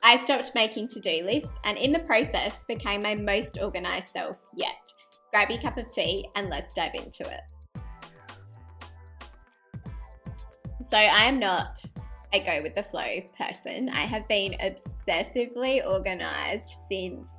I stopped making to-do lists and in the process became my most organized self yet. Grab your cup of tea and let's dive into it. So I am not a go with the flow person. I have been obsessively organized since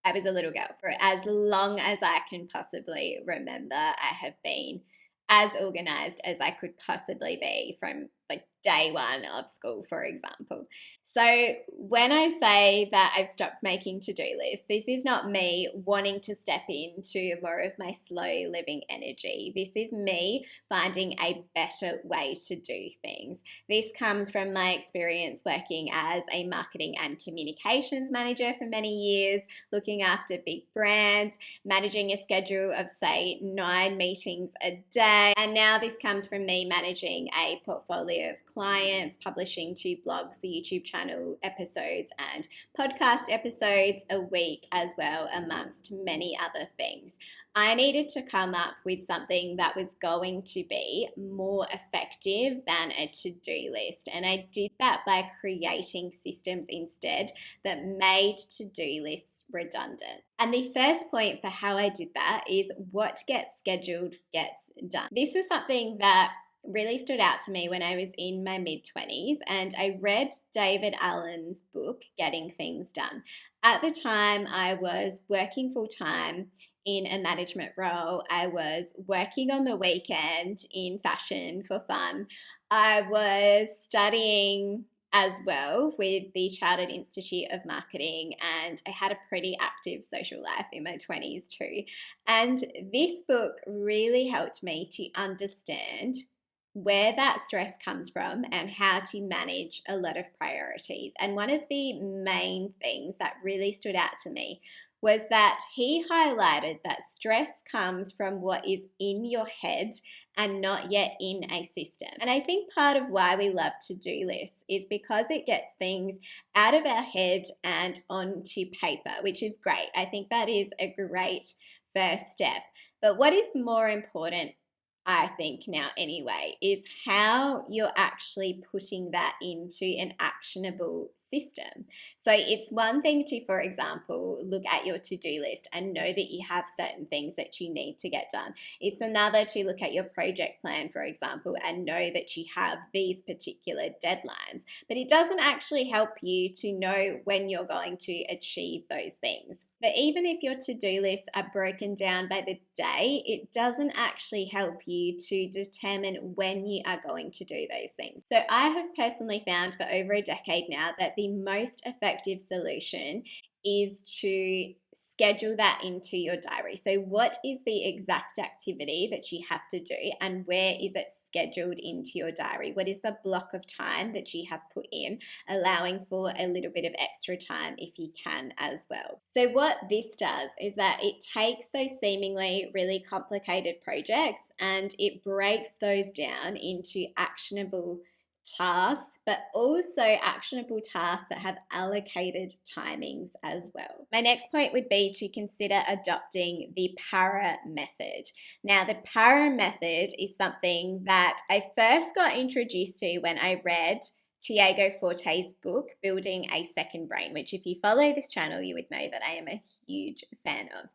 I was a little girl. For as long as I can possibly remember, I have been as organized as I could possibly be from like day one of school, for example. So when I say that I've stopped making to-do lists, this is not me wanting to step into more of my slow living energy. This is me finding a better way to do things. This comes from my experience working as a marketing and communications manager for many years, looking after big brands, managing a schedule of say 9 meetings a day. And now this comes from me managing a portfolio of clients, publishing 2 blogs, a YouTube channel episodes and podcast episodes a week as well, amongst many other things. I needed to come up with something that was going to be more effective than a to-do list. And I did that by creating systems instead that made to-do lists redundant. And the first point for how I did that is what gets scheduled gets done. This was something that really stood out to me when I was in my mid-20s and I read David Allen's book, Getting Things Done. At the time, I was working full-time in a management role. I was working on the weekend in fashion for fun. I was studying as well with the Chartered Institute of Marketing, and I had a pretty active social life in my 20s too. And this book really helped me to understand where that stress comes from and how to manage a lot of priorities. And one of the main things that really stood out to me was that he highlighted that stress comes from what is in your head and not yet in a system. And I think part of why we love to-do lists is because it gets things out of our head and onto paper, which is great. I think that is a great first step. But what is more important, I think now anyway, is how you're actually putting that into an actionable system. So it's one thing to, for example, look at your to-do list and know that you have certain things that you need to get done. It's another to look at your project plan, for example, and know that you have these particular deadlines. But it doesn't actually help you to know when you're going to achieve those things. But even if your to-do lists are broken down by the day, it doesn't actually help you to determine when you are going to do those things. So I have personally found for over a decade now that the most effective solution is to schedule that into your diary. So what is the exact activity that you have to do and where is it scheduled into your diary? What is the block of time that you have put in, allowing for a little bit of extra time if you can as well. So what this does is that it takes those seemingly really complicated projects and it breaks those down into actionable tasks, but also actionable tasks that have allocated timings as well. My next point would be to consider adopting the PARA method. Now, the PARA method is something that I first got introduced to when I read Tiago Forte's book, Building a Second Brain, which if you follow this channel, you would know that I am a huge fan of.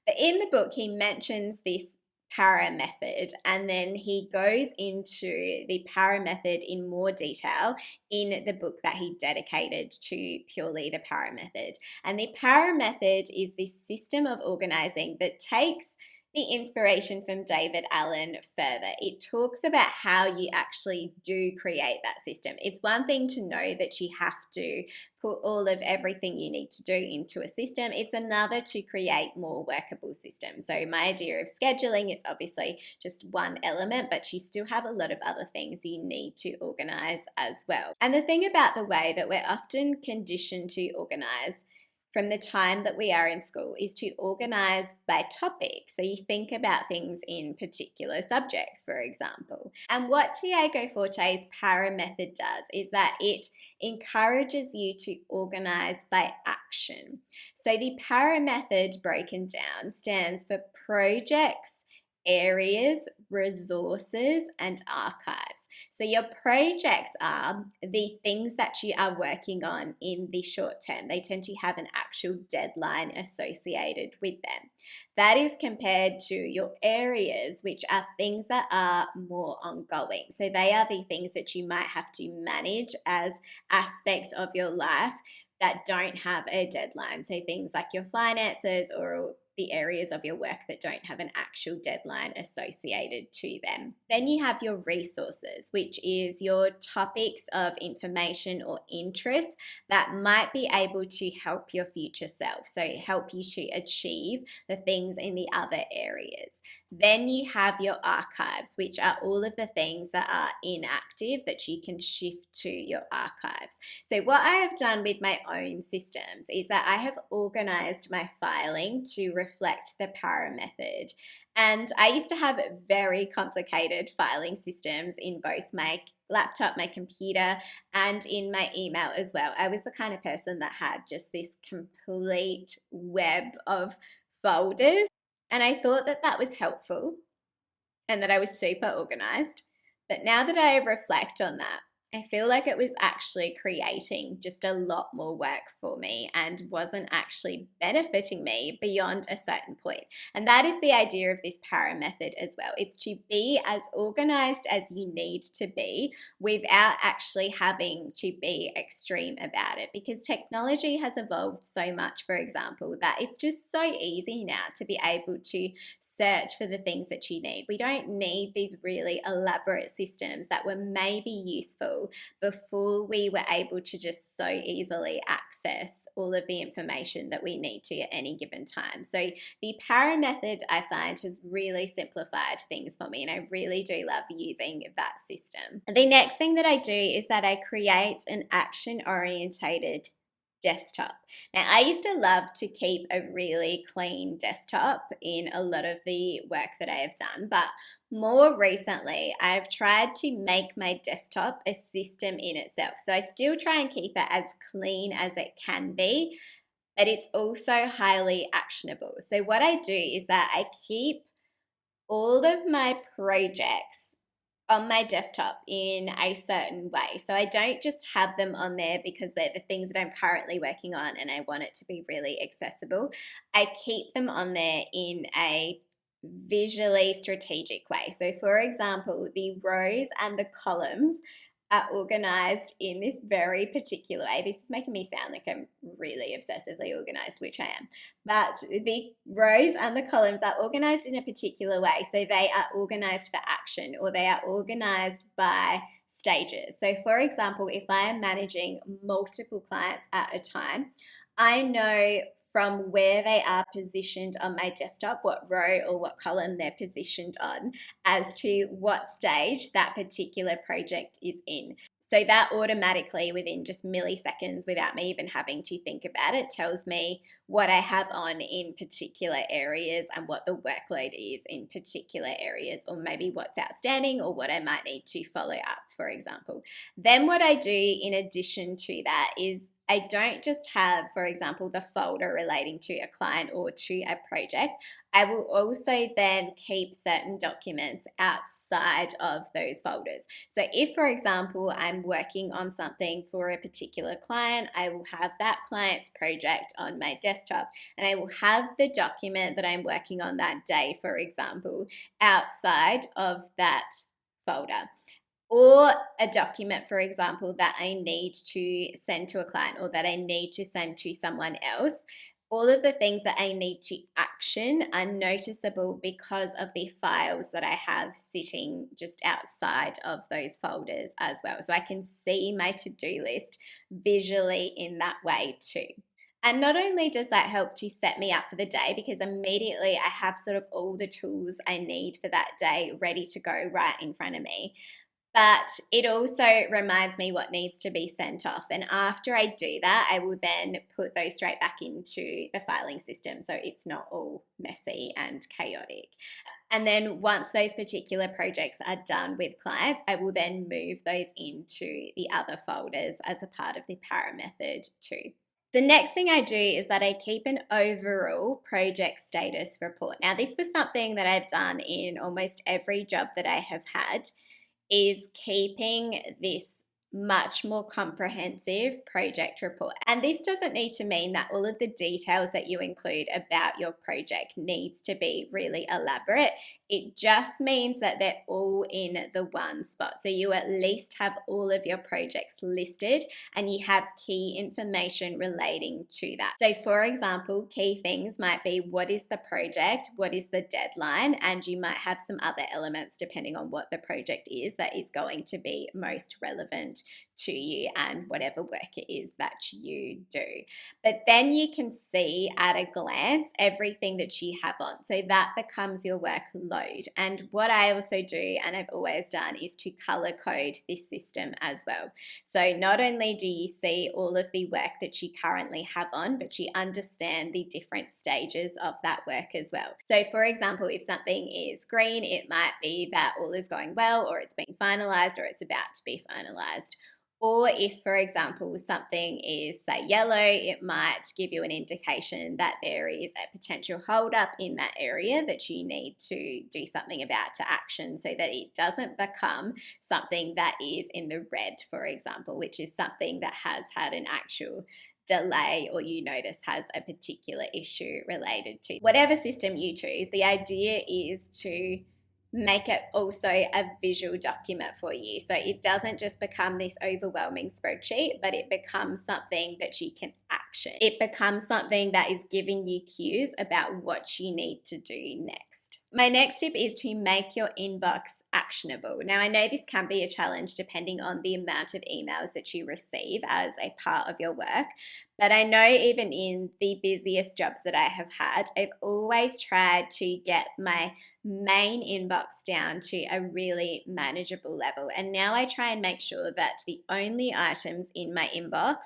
But in the book, he mentions this PARA method, and then he goes into the PARA method in more detail in the book that he dedicated to purely the PARA method. And the PARA method is this system of organizing that takes the inspiration from David Allen further. It talks about how you actually do create that system. It's one thing to know that you have to put all of everything you need to do into a system. It's another to create more workable systems. So my idea of scheduling is obviously just one element, but you still have a lot of other things you need to organize as well. And the thing about the way that we're often conditioned to organize from the time that we are in school is to organize by topic. So you think about things in particular subjects, for example. And what Tiago Forte's PARA method does is that it encourages you to organize by action. So the PARA method broken down stands for projects, areas, resources, and archives. So your projects are the things that you are working on in the short term. They tend to have an actual deadline associated with them. That is compared to your areas, which are things that are more ongoing. So they are the things that you might have to manage as aspects of your life that don't have a deadline. So things like your finances or the areas of your work that don't have an actual deadline associated to them. Then you have your resources, which is your topics of information or interest that might be able to help your future self. So help you to achieve the things in the other areas. Then you have your archives, which are all of the things that are inactive that you can shift to your archives. So what I have done with my own systems is that I have organized my filing to reflect the Para method. And I used to have very complicated filing systems in both my laptop, my computer, and in my email as well. I was the kind of person that had just this complete web of folders. And I thought that that was helpful and that I was super organized. But now that I reflect on that, I feel like it was actually creating just a lot more work for me and wasn't actually benefiting me beyond a certain point. And that is the idea of this Para method as well. It's to be as organized as you need to be without actually having to be extreme about it, because technology has evolved so much, for example, that it's just so easy now to be able to search for the things that you need. We don't need these really elaborate systems that were maybe useful before we were able to just so easily access all of the information that we need to at any given time. So the Para method, I find, has really simplified things for me, and I really do love using that system. The next thing that I do is that I create an action-orientated desktop. Now, I used to love to keep a really clean desktop in a lot of the work that I have done, but more recently, I've tried to make my desktop a system in itself. So I still try and keep it as clean as it can be, but it's also highly actionable. So what I do is that I keep all of my projects on my desktop in a certain way. So I don't just have them on there because they're the things that I'm currently working on and I want it to be really accessible. I keep them on there in a visually strategic way. So for example, the rows and the columns are organized in this very particular way. This is making me sound like I'm really obsessively organized, which I am. But the rows and the columns are organized in a particular way. So they are organized for action, or they are organized by stages. So for example, if I am managing multiple clients at a time, I know from where they are positioned on my desktop, what row or what column they're positioned on, as to what stage that particular project is in. So that automatically, within just milliseconds, without me even having to think about it, tells me what I have on in particular areas and what the workload is in particular areas, or maybe what's outstanding or what I might need to follow up, for example. Then what I do in addition to that is I don't just have, for example, the folder relating to a client or to a project. I will also then keep certain documents outside of those folders. So if, for example, I'm working on something for a particular client, I will have that client's project on my desktop, and I will have the document that I'm working on that day, for example, outside of that folder. Or a document, for example, that I need to send to a client or that I need to send to someone else. All of the things that I need to action are noticeable because of the files that I have sitting just outside of those folders as well. So I can see my to-do list visually in that way too. And not only does that help to set me up for the day, because immediately I have sort of all the tools I need for that day ready to go right in front of me, but it also reminds me what needs to be sent off. And after I do that, I will then put those straight back into the filing system so it's not all messy and chaotic. And then once those particular projects are done with clients, I will then move those into the other folders as a part of the Para method too. The next thing I do is that I keep an overall project status report. Now, this was something that I've done in almost every job that I have had. is keeping this much more comprehensive project report. And this doesn't need to mean that all of the details that you include about your project needs to be really elaborate. It just means that they're all in the one spot. So you at least have all of your projects listed and you have key information relating to that. So for example, key things might be what is the project, what is the deadline, and you might have some other elements depending on what the project is that is going to be most relevant to you and whatever work it is that you do. But then you can see at a glance everything that you have on. So that becomes your workload. And what I also do, and I've always done, is to color code this system as well. So not only do you see all of the work that you currently have on, but you understand the different stages of that work as well. So for example, if something is green, it might be that all is going well, or it's being finalized, or it's about to be finalized. Or if, for example, something is, say, yellow, it might give you an indication that there is a potential holdup in that area that you need to do something about, to action, so that it doesn't become something that is in the red, for example, which is something that has had an actual delay or you notice has a particular issue related to. Whatever system you choose, the idea is to make it also a visual document for you. So it doesn't just become this overwhelming spreadsheet, but it becomes something that you can action. It becomes something that is giving you cues about what you need to do next. My next tip is to make your inbox actionable. Now, I know this can be a challenge depending on the amount of emails that you receive as a part of your work, but I know even in the busiest jobs that I have had, I've always tried to get my main inbox down to a really manageable level. And now I try and make sure that the only items in my inbox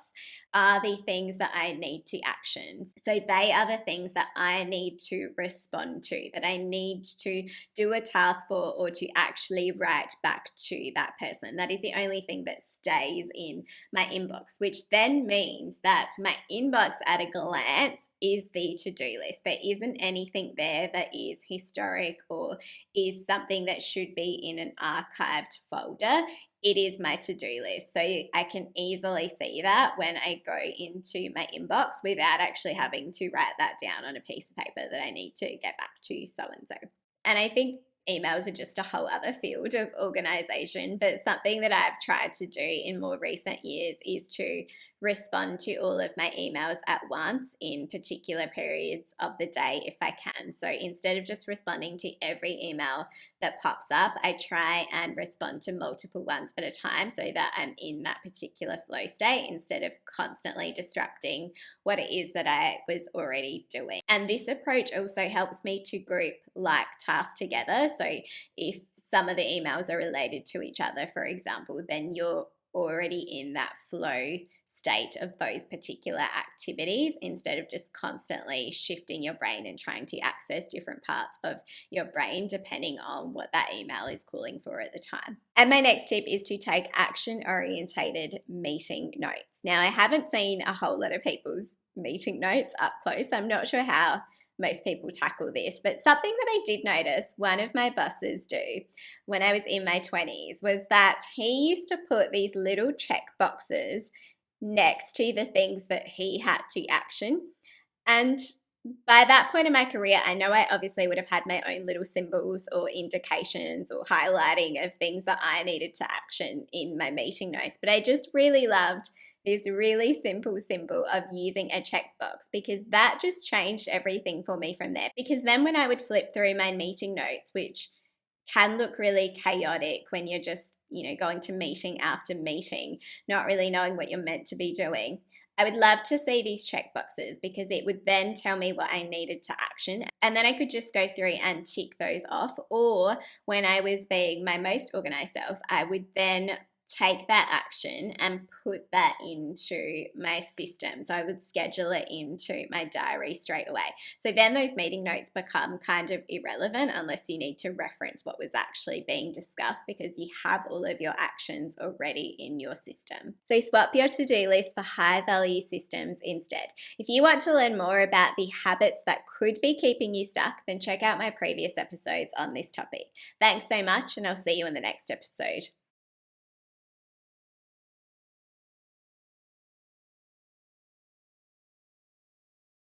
are the things that I need to action. So they are the things that I need to respond to, that I need to do a task for, or to actually write back to that person. That is the only thing that stays in my inbox, which then means that my inbox at a glance is the to-do list. There isn't anything there that is historic or is something that should be in an archived folder. It is my to-do list. So I can easily see that when I go into my inbox without actually having to write that down on a piece of paper that I need to get back to so-and-so. And I think emails are just a whole other field of organization, but something that I've tried to do in more recent years is to respond to all of my emails at once in particular periods of the day if I can. So instead of just responding to every email that pops up, I try and respond to multiple ones at a time so that I'm in that particular flow state instead of constantly disrupting what it is that I was already doing. And this approach also helps me to group like tasks together. So if some of the emails are related to each other, for example, then you're already in that flow state of those particular activities instead of just constantly shifting your brain and trying to access different parts of your brain depending on what that email is calling for at the time. And my next tip is to take action-orientated meeting notes. Now, I haven't seen a whole lot of people's meeting notes up close. I'm not sure how most people tackle this, but something that I did notice one of my bosses do when I was in my 20s was that he used to put these little check boxes next to the things that he had to action. And by that point in my career, I know I obviously would have had my own little symbols or indications or highlighting of things that I needed to action in my meeting notes, but I just really loved this really simple symbol of using a checkbox because that just changed everything for me from there. Because then when I would flip through my meeting notes, which can look really chaotic when you're just, going to meeting after meeting, not really knowing what you're meant to be doing, I would love to see these checkboxes because it would then tell me what I needed to action. And then I could just go through and tick those off. Or when I was being my most organized self, I would then take that action and put that into my system. So I would schedule it into my diary straight away. So then those meeting notes become kind of irrelevant unless you need to reference what was actually being discussed, because you have all of your actions already in your system. So swap your to-do list for high value systems instead. If you want to learn more about the habits that could be keeping you stuck, then check out my previous episodes on this topic. Thanks so much, and I'll see you in the next episode.